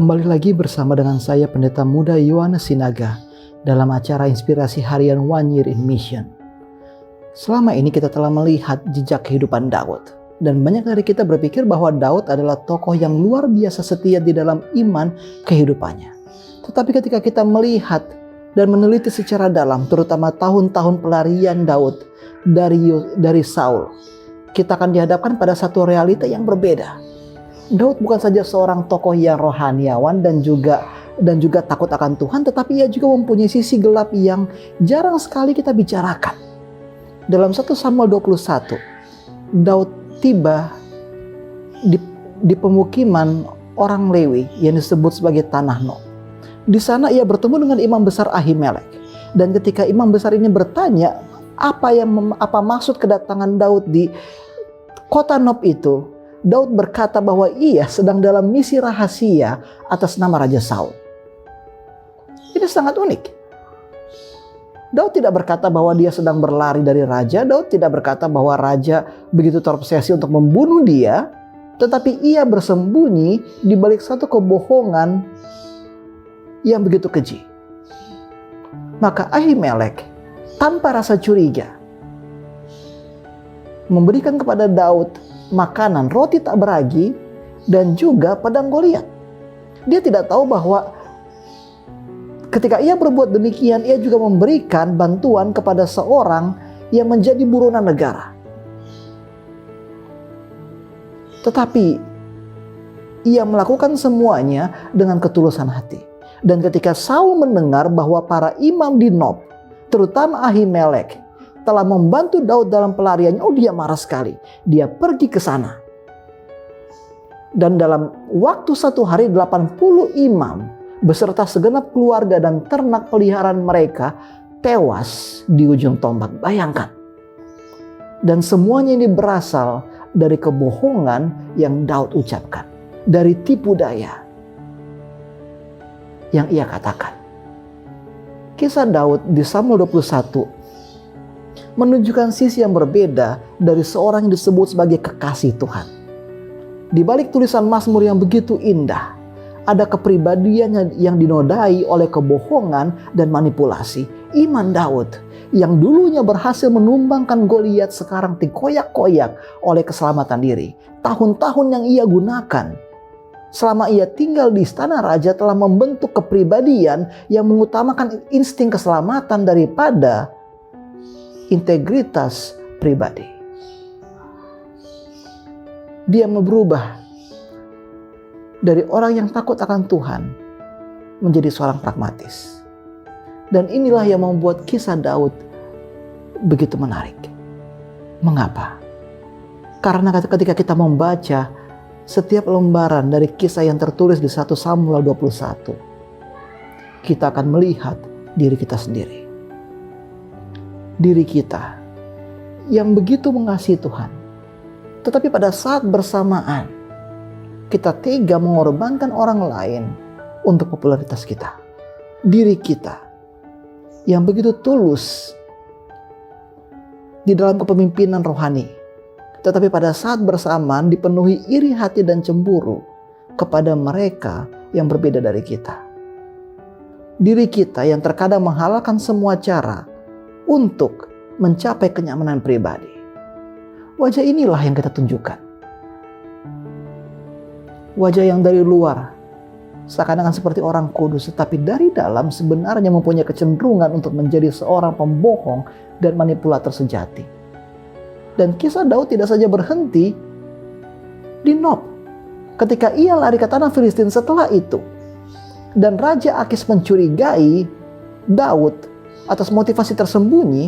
Kembali lagi bersama dengan saya Pendeta Muda Yohanes Sinaga dalam acara Inspirasi Harian One Year in Mission. Selama ini kita telah melihat jejak kehidupan Daud, dan banyak dari kita berpikir bahwa Daud adalah tokoh yang luar biasa setia di dalam iman kehidupannya. Tetapi ketika kita melihat dan meneliti secara dalam, terutama tahun-tahun pelarian Daud dari Saul, kita akan dihadapkan pada satu realita yang berbeda. Daud bukan saja seorang tokoh yang rohaniawan dan juga takut akan Tuhan, tetapi ia juga mempunyai sisi gelap yang jarang sekali kita bicarakan. Dalam 1 Samuel 21, Daud tiba di pemukiman orang Lewi yang disebut sebagai Tanah Nob. Di sana ia bertemu dengan imam besar Ahimelek. Dan ketika imam besar ini bertanya apa maksud kedatangan Daud di kota Nob itu, Daud berkata bahwa ia sedang dalam misi rahasia atas nama Raja Saul. Ini sangat unik. Daud tidak berkata bahwa dia sedang berlari dari raja. Daud tidak berkata bahwa raja begitu terobsesi untuk membunuh dia. Tetapi ia bersembunyi di balik satu kebohongan yang begitu keji. Maka Ahimelek tanpa rasa curiga memberikan kepada Daud makanan, roti tak beragi, dan juga pedang Goliat. Dia tidak tahu bahwa ketika ia berbuat demikian, ia juga memberikan bantuan kepada seorang yang menjadi buronan negara. Tetapi ia melakukan semuanya dengan ketulusan hati. Dan ketika Saul mendengar bahwa para imam di Nob, terutama Ahimelek, telah membantu Daud dalam pelariannya, dia marah sekali. Dia pergi ke sana. Dan dalam waktu 1 hari 80 imam beserta segenap keluarga dan ternak peliharaan mereka tewas di ujung tombak. Bayangkan. Dan semuanya ini berasal dari kebohongan yang Daud ucapkan. Dari tipu daya yang ia katakan. Kisah Daud di Samuel 21 menunjukkan sisi yang berbeda dari seorang yang disebut sebagai kekasih Tuhan. Di balik tulisan Mazmur yang begitu indah, ada kepribadian yang dinodai oleh kebohongan dan manipulasi. Iman Daud yang dulunya berhasil menumbangkan Goliat sekarang dikoyak-koyak oleh keselamatan diri. Tahun-tahun yang ia gunakan selama ia tinggal di istana raja telah membentuk kepribadian yang mengutamakan insting keselamatan daripada integritas pribadi. Dia berubah dari orang yang takut akan Tuhan menjadi seorang pragmatis. Dan inilah yang membuat kisah Daud begitu menarik. Mengapa? Karena ketika kita membaca setiap lembaran dari kisah yang tertulis di 1 Samuel 21, kita akan melihat diri kita sendiri. Diri kita yang begitu mengasihi Tuhan, tetapi pada saat bersamaan kita tega mengorbankan orang lain untuk popularitas kita. Diri kita yang begitu tulus di dalam kepemimpinan rohani, tetapi pada saat bersamaan dipenuhi iri hati dan cemburu kepada mereka yang berbeda dari kita. Diri kita yang terkadang menghalalkan semua cara untuk mencapai kenyamanan pribadi. Wajah inilah yang kita tunjukkan. Wajah yang dari luar seakan-akan seperti orang kudus, tetapi dari dalam sebenarnya mempunyai kecenderungan untuk menjadi seorang pembohong dan manipulator sejati. Dan kisah Daud tidak saja berhenti di Nob. Ketika ia lari ke tanah Filistin setelah itu, dan Raja Akis mencurigai Daud atas motivasi tersembunyi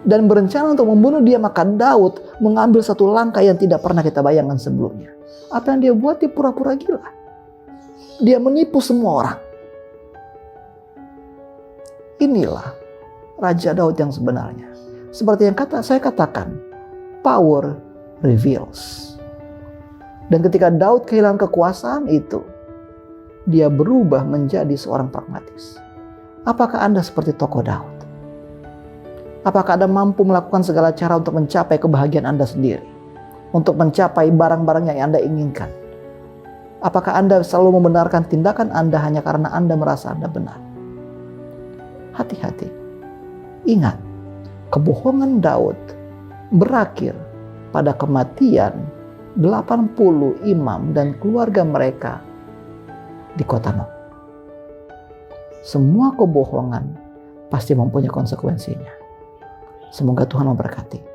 dan berencana untuk membunuh dia, maka Daud mengambil satu langkah yang tidak pernah kita bayangkan sebelumnya. Apa yang dia buat? Dia pura-pura gila. Dia menipu semua orang. Inilah Raja Daud yang sebenarnya. Seperti yang saya katakan, power reveals. Dan ketika Daud kehilangan kekuasaan itu, dia berubah menjadi seorang pragmatis. Apakah Anda seperti tokoh Daud? Apakah Anda mampu melakukan segala cara untuk mencapai kebahagiaan Anda sendiri? Untuk mencapai barang-barang yang Anda inginkan? Apakah Anda selalu membenarkan tindakan Anda hanya karena Anda merasa Anda benar? Hati-hati. Ingat, kebohongan Daud berakhir pada kematian 80 imam dan keluarga mereka di kota Nob. Semua kebohongan pasti mempunyai konsekuensinya. Semoga Tuhan memberkati.